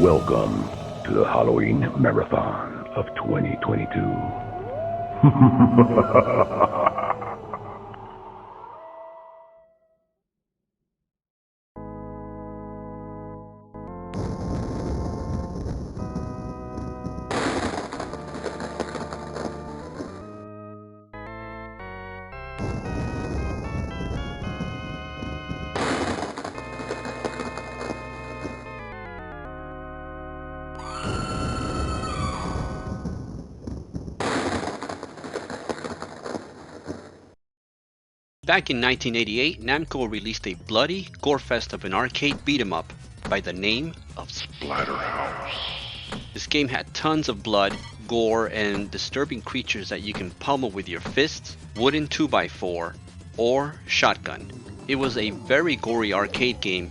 Welcome to the Halloween Marathon of 2022. Back in 1988, Namco released a bloody gore-fest of an arcade beat-em-up by the name of Splatterhouse. This game had tons of blood, gore, and disturbing creatures that you can pummel with your fists, wooden 2x4, or shotgun. It was a very gory arcade game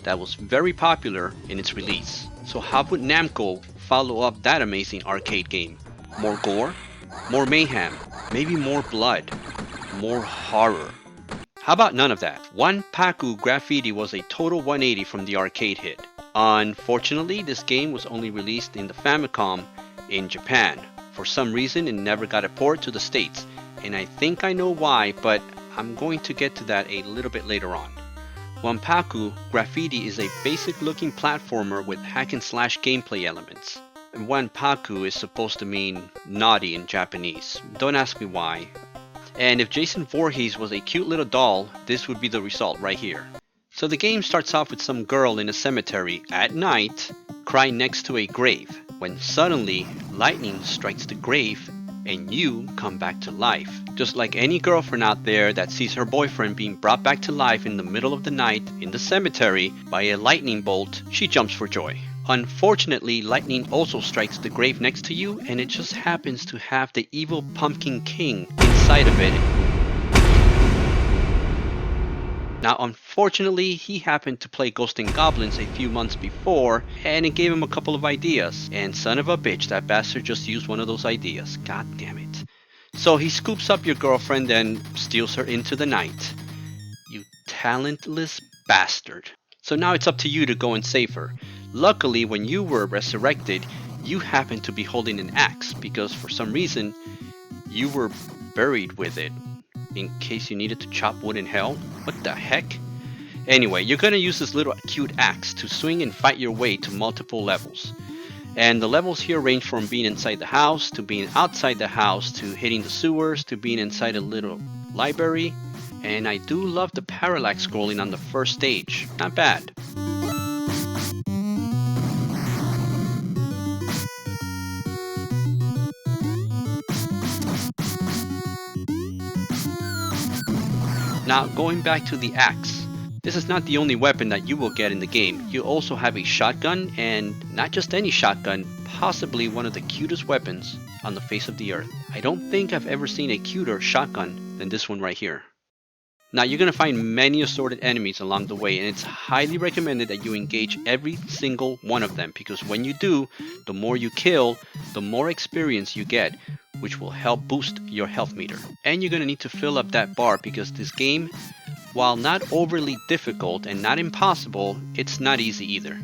that was very popular in its release. So how would Namco follow up that amazing arcade game? More gore? More mayhem? Maybe more blood? More horror? How about none of that? Wanpaku Graffiti was a total 180 from the arcade hit. Unfortunately, this game was only released in the Famicom in Japan. For some reason, it never got a port to the States, and I think I know why, but I'm going to get to that a little bit later on. Wanpaku Graffiti is a basic looking platformer with hack and slash gameplay elements. And Wanpaku is supposed to mean naughty in Japanese. Don't ask me why. And if Jason Voorhees was a cute little doll, this would be the result right here. So the game starts off with some girl in a cemetery at night crying next to a grave, when suddenly lightning strikes the grave and you come back to life. Just like any girlfriend out there that sees her boyfriend being brought back to life in the middle of the night in the cemetery by a lightning bolt, she jumps for joy. Unfortunately, lightning also strikes the grave next to you, and it just happens to have the evil Pumpkin King inside of it. Now, unfortunately, he happened to play Ghosts and Goblins a few months before, and it gave him a couple of ideas. And son of a bitch, that bastard just used one of those ideas. God damn it. So he scoops up your girlfriend and steals her into the night. You talentless bastard. So now it's up to you to go and save her. Luckily, when you were resurrected, you happened to be holding an axe because for some reason, you were buried with it in case you needed to chop wood in hell. What the heck? Anyway, you're gonna use this little cute axe to swing and fight your way to multiple levels. And the levels here range from being inside the house, to being outside the house, to hitting the sewers, to being inside a little library. And I do love the parallax scrolling on the first stage. Not bad. Now, going back to the axe. This is not the only weapon that you will get in the game. You also have a shotgun, and not just any shotgun, possibly one of the cutest weapons on the face of the earth. I don't think I've ever seen a cuter shotgun than this one right here. Now, you're going to find many assorted enemies along the way, and it's highly recommended that you engage every single one of them, because when you do, the more you kill, the more experience you get, which will help boost your health meter. And you're going to need to fill up that bar, because this game, while not overly difficult and not impossible, it's not easy either.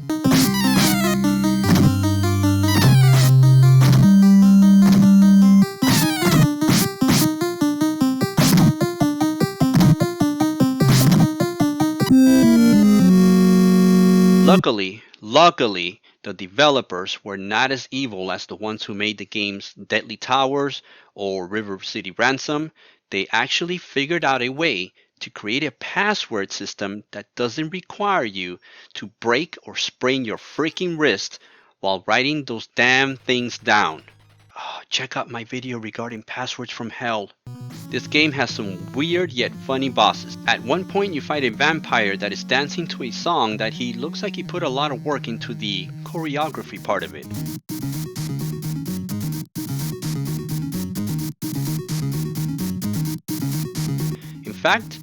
Luckily, the developers were not as evil as the ones who made the games Deadly Towers or River City Ransom. They actually figured out a way to create a password system that doesn't require you to break or sprain your freaking wrist while writing those damn things down. Oh, check out my video regarding passwords from hell. This game has some weird yet funny bosses. At one point you fight a vampire that is dancing to a song that he looks like he put a lot of work into the choreography part of it. In fact,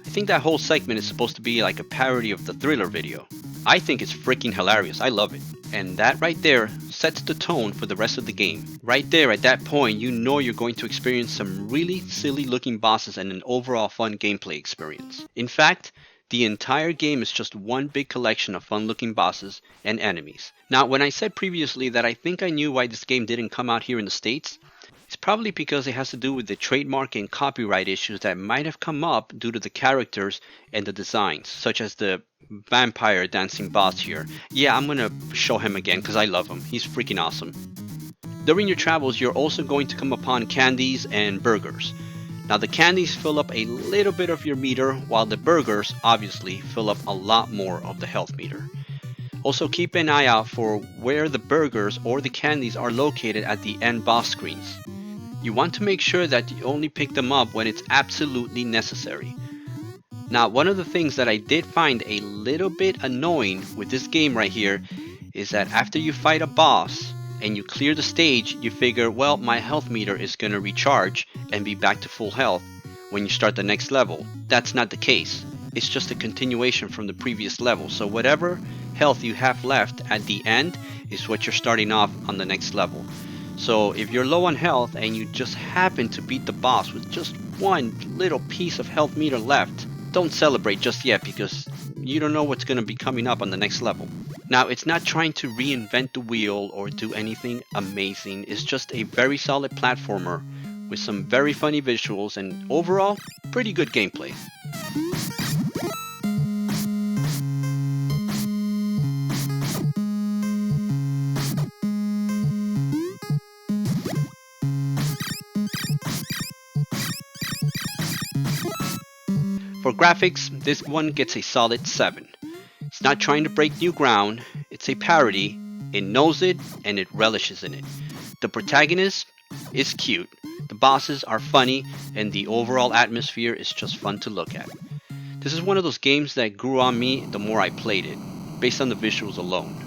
I think that whole segment is supposed to be like a parody of the Thriller video. I think it's freaking hilarious. I love it. And that right there sets the tone for the rest of the game. Right there at that point, you know you're going to experience some really silly looking bosses and an overall fun gameplay experience. In fact, The entire game is just one big collection of fun-looking bosses and enemies. Now, when I said previously that I think I knew why this game didn't come out here in the States, it's probably because it has to do with the trademark and copyright issues that might have come up due to the characters and the designs, such as the vampire dancing boss here. Yeah, I'm gonna show him again because I love him. He's freaking awesome. During your travels, you're also going to come upon candies and burgers. Now the candies fill up a little bit of your meter, while the burgers obviously fill up a lot more of the health meter. Also keep an eye out for where the burgers or the candies are located at the end boss screens. You want to make sure that you only pick them up when it's absolutely necessary. Now, one of the things that I did find a little bit annoying with this game right here is that after you fight a boss and you clear the stage, you figure, well, my health meter is going to recharge and be back to full health when you start the next level. That's not the case. It's just a continuation from the previous level. So whatever health you have left at the end is what you're starting off on the next level. So if you're low on health and you just happen to beat the boss with just one little piece of health meter left, don't celebrate just yet because you don't know what's going to be coming up on the next level. Now, it's not trying to reinvent the wheel or do anything amazing. It's just a very solid platformer with some very funny visuals and overall, pretty good gameplay. For graphics, this one gets a solid 7. It's not trying to break new ground, it's a parody, it knows it, and it relishes in it. The protagonist is cute, the bosses are funny, and the overall atmosphere is just fun to look at. This is one of those games that grew on me the more I played it, based on the visuals alone.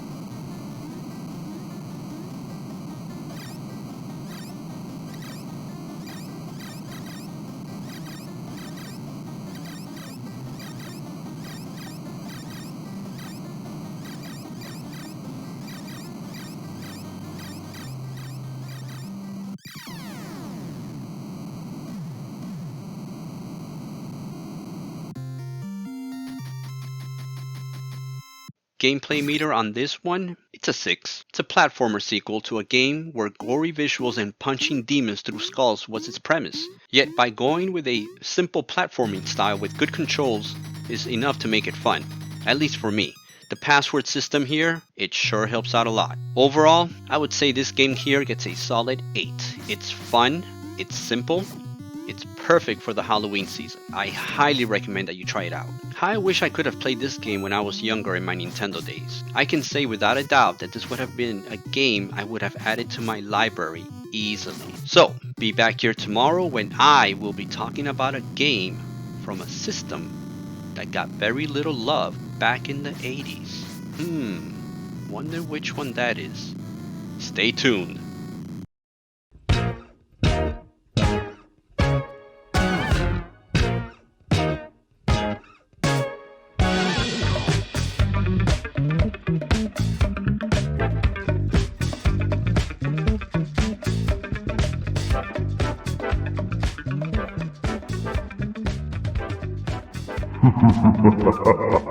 Gameplay meter on this one, it's a 6. It's a platformer sequel to a game where gory visuals and punching demons through skulls was its premise. Yet by going with a simple platforming style with good controls is enough to make it fun, at least for me. The password system here, it sure helps out a lot. Overall, I would say this game here gets a solid 8. It's fun, it's simple, it's perfect for the Halloween season. I highly recommend that you try it out. I wish I could have played this game when I was younger in my Nintendo days. I can say without a doubt that this would have been a game I would have added to my library easily. So, be back here tomorrow when I will be talking about a game from a system that got very little love back in the 80s. Wonder which one that is. Stay tuned. Ha ha ha ha ha.